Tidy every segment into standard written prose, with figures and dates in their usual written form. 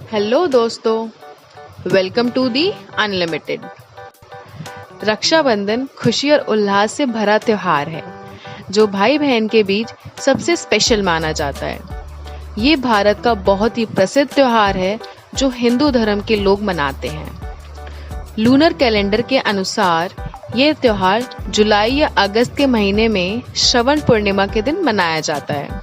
Hello दोस्तों, welcome to the unlimited. Raksha Bandhan खुशी और उल्लास से भरा त्योहार है जो भाई बहन के बीच सबसे स्पेशल माना जाता है। ये भारत का बहुत ही प्रसिद्ध त्योहार है जो हिंदू धर्म के लोग मनाते हैं। लूनर कैलेंडर के अनुसार ये त्योहार जुलाई या अगस्त के महीने में श्रवण पूर्णिमा के दिन मनाया जाता है।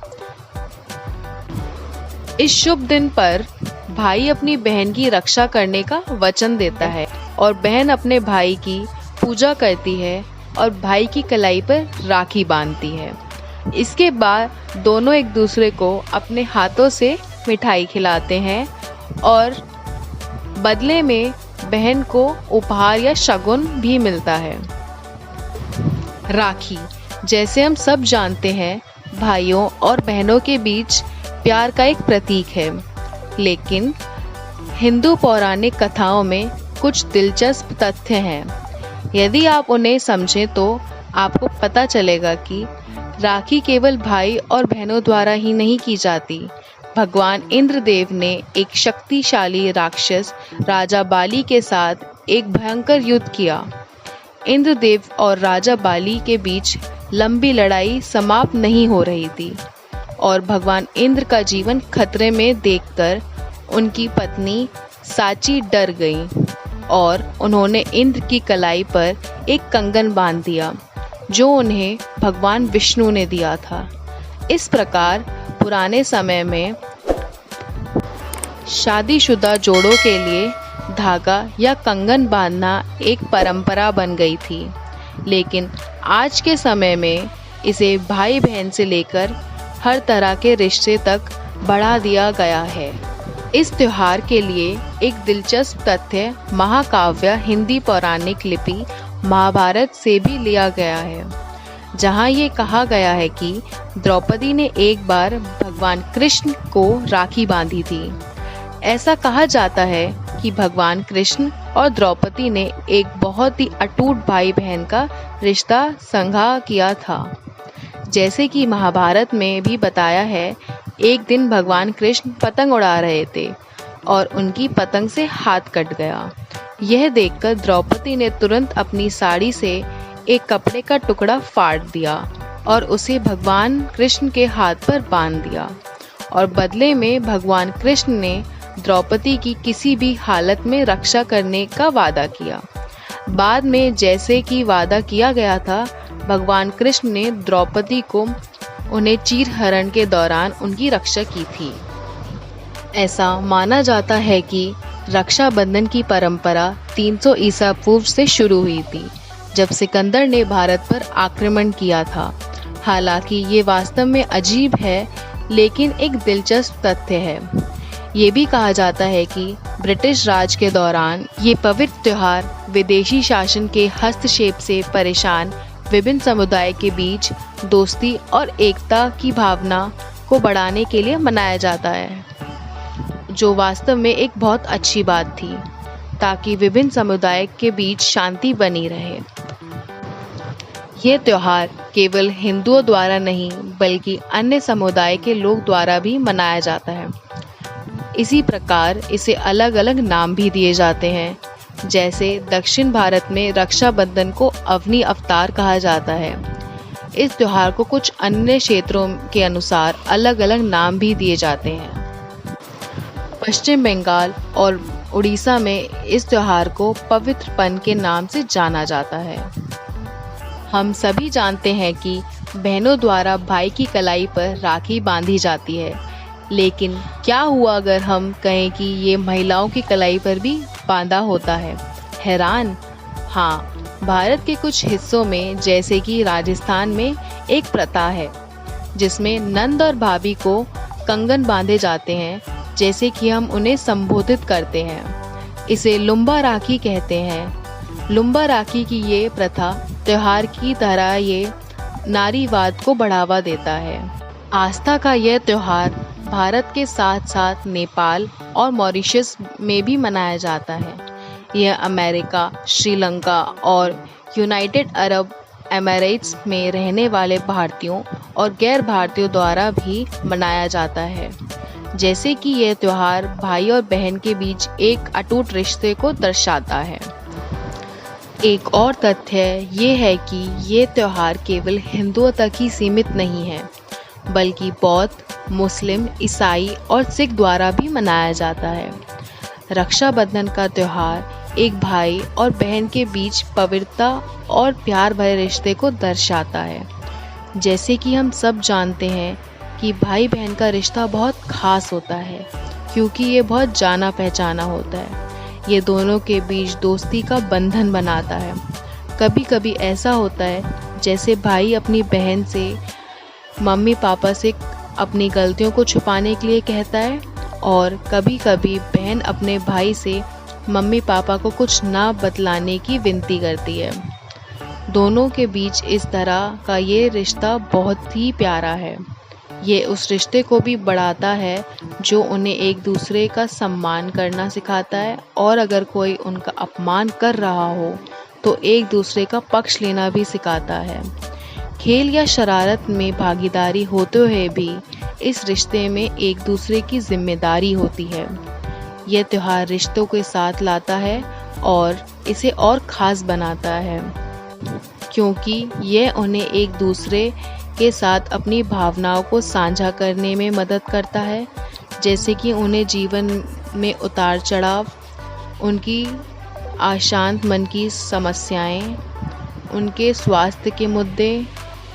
इस शुभ दिन पर भाई अपनी बहन की रक्षा करने का वचन देता है और बहन अपने भाई की पूजा करती है और भाई की कलाई पर राखी बांधती है। इसके बाद दोनों एक दूसरे को अपने हाथों से मिठाई खिलाते हैं और बदले में बहन को उपहार या शगुन भी मिलता है। राखी, जैसे हम सब जानते हैं, भाइयों और बहनों के बीच प्यार का एक प्रतीक है, लेकिन हिंदू पौराणिक कथाओं में कुछ दिलचस्प तथ्य हैं। यदि आप उन्हें समझें तो आपको पता चलेगा कि राखी केवल भाई और बहनों द्वारा ही नहीं की जाती। भगवान इंद्रदेव ने एक शक्तिशाली राक्षस राजा बाली के साथ एक भयंकर युद्ध किया। इंद्रदेव और राजा बाली के बीच लंबी लड़ाई समाप्त नहीं हो रही थी और भगवान इंद्र का जीवन खतरे में देखकर उनकी पत्नी साची डर गई और उन्होंने इंद्र की कलाई पर एक कंगन बांध दिया जो उन्हें भगवान विष्णु ने दिया था। इस प्रकार पुराने समय में शादीशुदा जोड़ों के लिए धागा या कंगन बांधना एक परंपरा बन गई थी, लेकिन आज के समय में इसे भाई बहन से लेकर हर तरह के रिश्ते तक बढ़ा दिया गया है। इस त्योहार के लिए एक दिलचस्प तथ्य महाकाव्य हिंदी पौराणिक लिपि महाभारत से भी लिया गया है, जहां ये कहा गया है कि द्रौपदी ने एक बार भगवान कृष्ण को राखी बांधी थी। ऐसा कहा जाता है कि भगवान कृष्ण और द्रौपदी ने एक बहुत ही अटूट भाई बहन का रिश्ता संघा किया था। जैसे कि महाभारत में भी बताया है, एक दिन भगवान कृष्ण पतंग उड़ा रहे थे और उनकी पतंग से हाथ कट गया। यह देखकर द्रौपदी ने तुरंत अपनी साड़ी से एक कपड़े का टुकड़ा फाड़ दिया और उसे भगवान कृष्ण के हाथ पर बांध दिया और बदले में भगवान कृष्ण ने द्रौपदी की किसी भी हालत में रक्षा करने का वादा किया। बाद में जैसे कि वादा किया गया था, भगवान कृष्ण ने द्रौपदी को उन्हें चीर हरण के दौरान उनकी रक्षा की थी। ऐसा माना जाता है कि रक्षाबंधन की परंपरा 300 ईसा पूर्व से शुरू हुई थी, जब सिकंदर ने भारत पर आक्रमण किया था। हालांकि ये वास्तव में अजीब है, लेकिन एक दिलचस्प तथ्य है। ये भी कहा जाता है कि ब्रिटिश राज के दौरान ये पवित्र त्योहार विदेशी शासन के हस्तक्षेप से परेशान विभिन्न समुदाय के बीच दोस्ती और एकता की भावना को बढ़ाने के लिए मनाया जाता है, जो वास्तव में एक बहुत अच्छी बात थी, ताकि विभिन्न समुदाय के बीच शांति बनी रहे। यह त्योहार केवल हिंदुओं द्वारा नहीं बल्कि अन्य समुदाय के लोग द्वारा भी मनाया जाता है। इसी प्रकार इसे अलग अलग नाम भी दिए जाते हैं। जैसे दक्षिण भारत में रक्षाबंधन को अवनी अवतार कहा जाता है। इस त्योहार को कुछ अन्य क्षेत्रों के अनुसार अलग अलग नाम भी दिए जाते हैं। पश्चिम बंगाल और उड़ीसा में इस त्योहार को पवित्रपन के नाम से जाना जाता है। हम सभी जानते हैं कि बहनों द्वारा भाई की कलाई पर राखी बांधी जाती है, लेकिन क्या हुआ अगर हम कहें कि ये महिलाओं की कलाई पर भी बांधा होता है? हैरान? हाँ, भारत के कुछ हिस्सों में जैसे कि राजस्थान में एक प्रथा है जिसमें नंद और भाभी को कंगन बांधे जाते हैं, जैसे कि हम उन्हें संबोधित करते हैं। इसे लुम्बा राखी कहते हैं। लुम्बा राखी की ये प्रथा त्योहार की तरह ये नारीवाद को बढ़ावा देता है। आस्था का यह त्योहार भारत के साथ साथ नेपाल और मॉरिशस में भी मनाया जाता है। यह अमेरिका, श्रीलंका और यूनाइटेड अरब एमिरेट्स में रहने वाले भारतीयों और गैर भारतीयों द्वारा भी मनाया जाता है। जैसे कि यह त्योहार भाई और बहन के बीच एक अटूट रिश्ते को दर्शाता है। एक और तथ्य ये है कि ये त्योहार केवल हिंदुओं तक ही सीमित नहीं है, बल्कि बौद्ध, मुस्लिम, ईसाई और सिख द्वारा भी मनाया जाता है। रक्षाबंधन का त्योहार एक भाई और बहन के बीच पवित्रता और प्यार भरे रिश्ते को दर्शाता है। जैसे कि हम सब जानते हैं कि भाई बहन का रिश्ता बहुत खास होता है, क्योंकि ये बहुत जाना पहचाना होता है। ये दोनों के बीच दोस्ती का बंधन बनाता है। कभी कभी ऐसा होता है जैसे भाई अपनी बहन से मम्मी पापा से अपनी गलतियों को छुपाने के लिए कहता है, और कभी कभी बहन अपने भाई से मम्मी पापा को कुछ ना बतलाने की विनती करती है। दोनों के बीच इस तरह का ये रिश्ता बहुत ही प्यारा है। ये उस रिश्ते को भी बढ़ाता है जो उन्हें एक दूसरे का सम्मान करना सिखाता है, और अगर कोई उनका अपमान कर रहा हो तो एक दूसरे का पक्ष लेना भी सिखाता है। खेल या शरारत में भागीदारी होते हुए भी इस रिश्ते में एक दूसरे की जिम्मेदारी होती है। यह त्योहार रिश्तों के साथ लाता है और इसे और ख़ास बनाता है, क्योंकि यह उन्हें एक दूसरे के साथ अपनी भावनाओं को साझा करने में मदद करता है, जैसे कि उन्हें जीवन में उतार चढ़ाव, उनकी अशांत मन की समस्याएं, उनके स्वास्थ्य के मुद्दे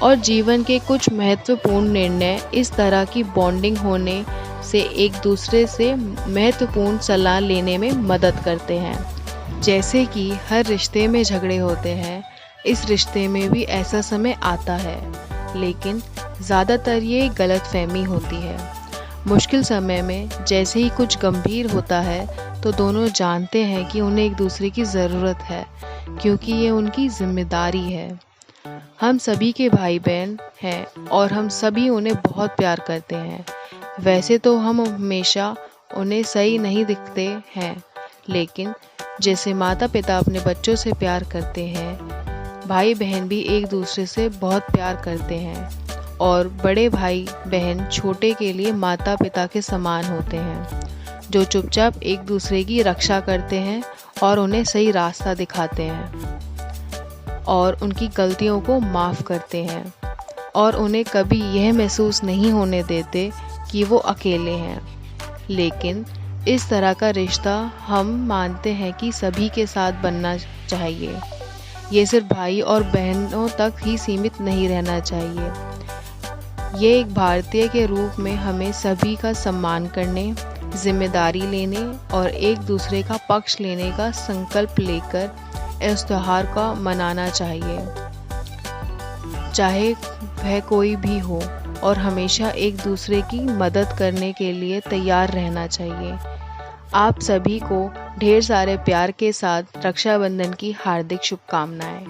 और जीवन के कुछ महत्वपूर्ण निर्णय इस तरह की बॉन्डिंग होने से एक दूसरे से महत्वपूर्ण सलाह लेने में मदद करते हैं। जैसे कि हर रिश्ते में झगड़े होते हैं, इस रिश्ते में भी ऐसा समय आता है, लेकिन ज़्यादातर ये गलतफहमी होती है। मुश्किल समय में जैसे ही कुछ गंभीर होता है तो दोनों जानते हैं कि उन्हें एक दूसरे की ज़रूरत है, क्योंकि ये उनकी जिम्मेदारी है। हम सभी के भाई बहन हैं और हम सभी उन्हें बहुत प्यार करते हैं। वैसे तो हम हमेशा उन्हें सही नहीं दिखते हैं, लेकिन जैसे माता पिता अपने बच्चों से प्यार करते हैं, भाई बहन भी एक दूसरे से बहुत प्यार करते हैं, और बड़े भाई बहन छोटे के लिए माता पिता के समान होते हैं, जो चुपचाप एक दूसरे की रक्षा करते हैं और उन्हें सही रास्ता दिखाते हैं और उनकी गलतियों को माफ़ करते हैं, और उन्हें कभी यह महसूस नहीं होने देते कि वो अकेले हैं। लेकिन इस तरह का रिश्ता हम मानते हैं कि सभी के साथ बनना चाहिए। ये सिर्फ भाई और बहनों तक ही सीमित नहीं रहना चाहिए। ये एक भारतीय के रूप में हमें सभी का सम्मान करने, जिम्मेदारी लेने और एक दूसरे का पक्ष लेने का संकल्प लेकर इस त्योहार का मनाना चाहिए, चाहे वह कोई भी हो, और हमेशा एक दूसरे की मदद करने के लिए तैयार रहना चाहिए। आप सभी को ढेर सारे प्यार के साथ रक्षाबंधन की हार्दिक शुभकामनाएं।